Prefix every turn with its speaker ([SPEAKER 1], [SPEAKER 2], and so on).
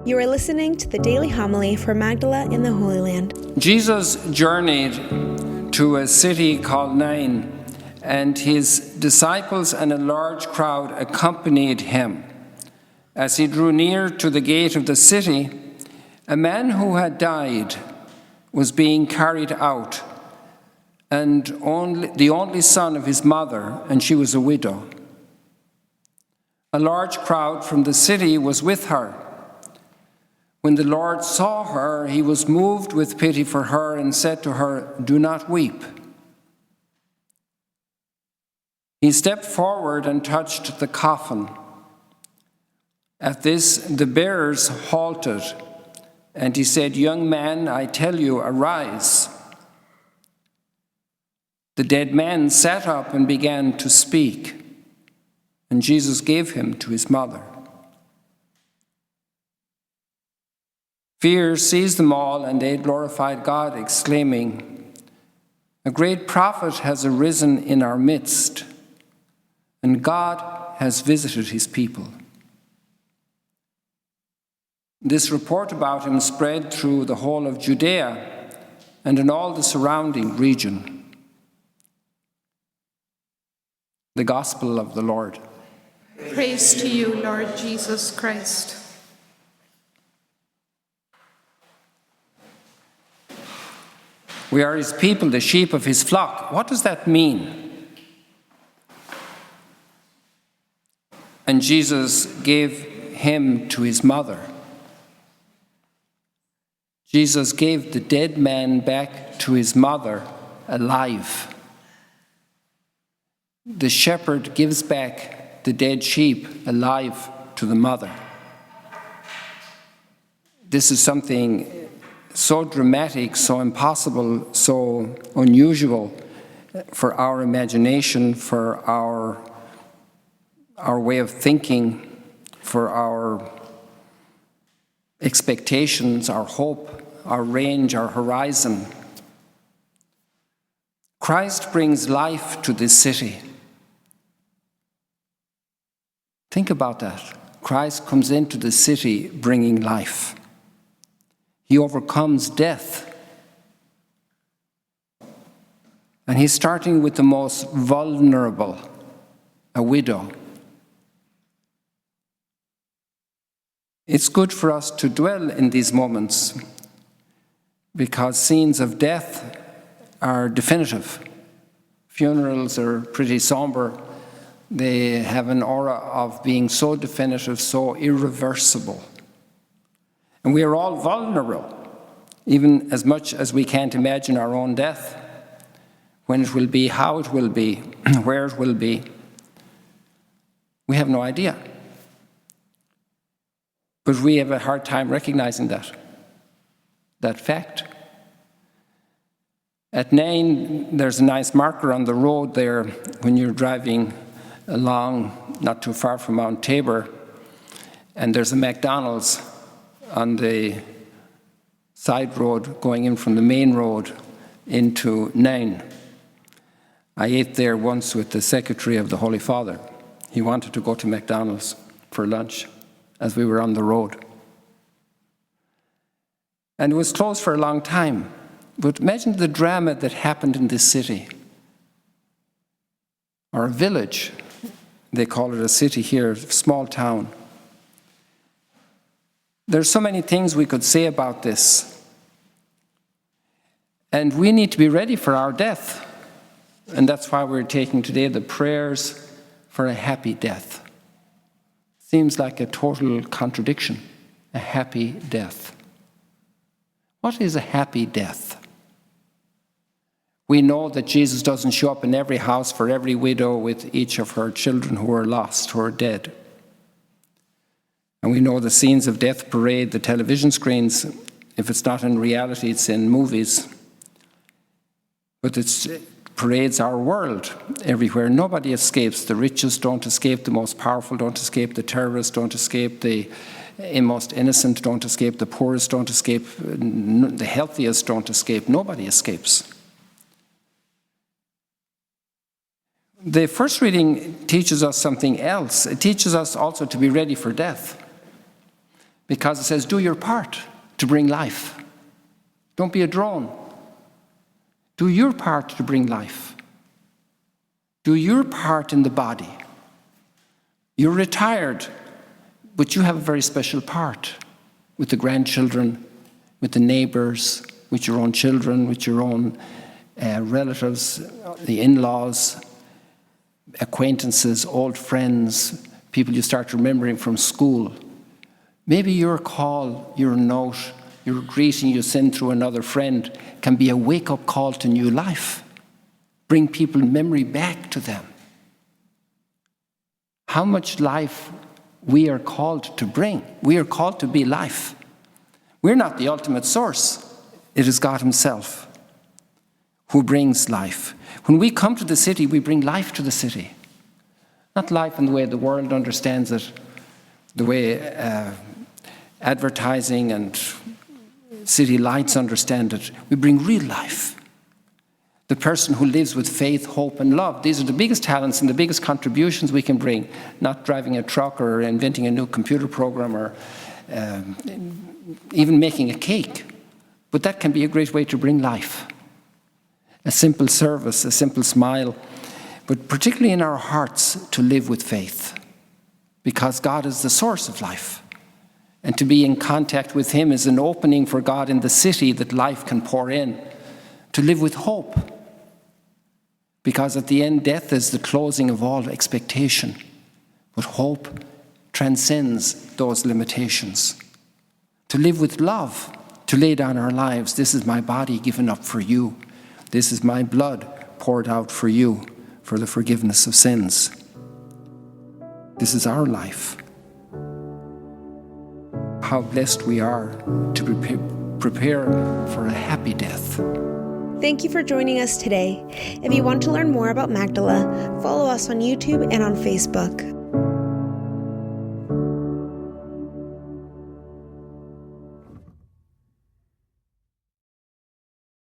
[SPEAKER 1] You are listening to the daily homily for Magdala in the Holy Land.
[SPEAKER 2] Jesus journeyed to a city called Nain, and his disciples and a large crowd accompanied him. As he drew near to the gate of the city, a man who had died was being carried out, and the only son of his mother, and she was a widow. A large crowd from the city was with her. When the Lord saw her, he was moved with pity for her and said to her, "Do not weep." He stepped forward and touched the coffin. At this, the bearers halted, and he said, "Young man, I tell you, arise." The dead man sat up and began to speak, and Jesus gave him to his mother. Fear seized them all, and they glorified God, exclaiming, "A great prophet has arisen in our midst, and God has visited his people." This report about him spread through the whole of Judea and in all the surrounding region. The Gospel of the Lord.
[SPEAKER 3] Praise to you, Lord Jesus Christ.
[SPEAKER 2] We are his people, the sheep of his flock. What does that mean? And Jesus gave him to his mother. Jesus gave the dead man back to his mother alive. The shepherd gives back the dead sheep alive to the mother. This is something so dramatic, so impossible, so unusual for our imagination, for our way of thinking, for our expectations, our hope, our range, our horizon. Christ brings life to this city. Think about that. Christ comes into the city bringing life. He overcomes death. And he's starting with the most vulnerable, a widow. It's good for us to dwell in these moments because scenes of death are definitive. Funerals are pretty somber. They have an aura of being so definitive, so irreversible. And we are all vulnerable, even as much as we can't imagine our own death, when it will be, how it will be, where it will be. We have no idea. But we have a hard time recognizing that fact. At Nain, there's a nice marker on the road there when you're driving along, not too far from Mount Tabor, and there's a McDonald's on the side road going in from the main road into Nain. I ate there once with the secretary of the Holy Father. He wanted to go to McDonald's for lunch as we were on the road. And it was closed for a long time. But imagine the drama that happened in this city, or a village. They call it a city here, a small town. There's so many things we could say about this. And we need to be ready for our death. And that's why we're taking today the prayers for a happy death. Seems like a total contradiction, a happy death. What is a happy death? We know that Jesus doesn't show up in every house for every widow with each of her children who are lost, who are dead. And we know the scenes of death parade the television screens. If it's not in reality, it's in movies. But it parades our world everywhere. Nobody escapes. The richest don't escape. The most powerful don't escape. The terrorists don't escape. The most innocent don't escape. The poorest don't escape. The healthiest don't escape. Nobody escapes. The first reading teaches us something else. It teaches us also to be ready for death. because it says, do your part to bring life. Don't be a drone. Do your part to bring life. Do your part in the body. You're retired, but you have a very special part with the grandchildren, with the neighbors, with your own children, with your own relatives, the in-laws, acquaintances, old friends, people you start remembering from school. Maybe your call, your note, your greeting you send through another friend can be a wake-up call to new life. Bring people memory back to them. How much life we are called to bring. We are called to be life. We're not the ultimate source. It is God himself who brings life. When we come to the city, we bring life to the city. Not life in the way the world understands it, the way advertising and city lights understand it. We bring real life. The person who lives with faith, hope, and love. These are the biggest talents and the biggest contributions we can bring. Not driving a truck or inventing a new computer program or even making a cake. But that can be a great way to bring life. A simple service, a simple smile, but particularly in our hearts to live with faith. Because God is the source of life. And to be in contact with him is an opening for God in the city that life can pour in. To live with hope. Because at the end, death is the closing of all expectation. But hope transcends those limitations. To live with love, to lay down our lives. This is my body given up for you. This is my blood poured out for you for the forgiveness of sins. This is our life. How blessed we are to prepare for a happy death.
[SPEAKER 1] Thank you for joining us today. If you want to learn more about Magdala, follow us on YouTube and on Facebook.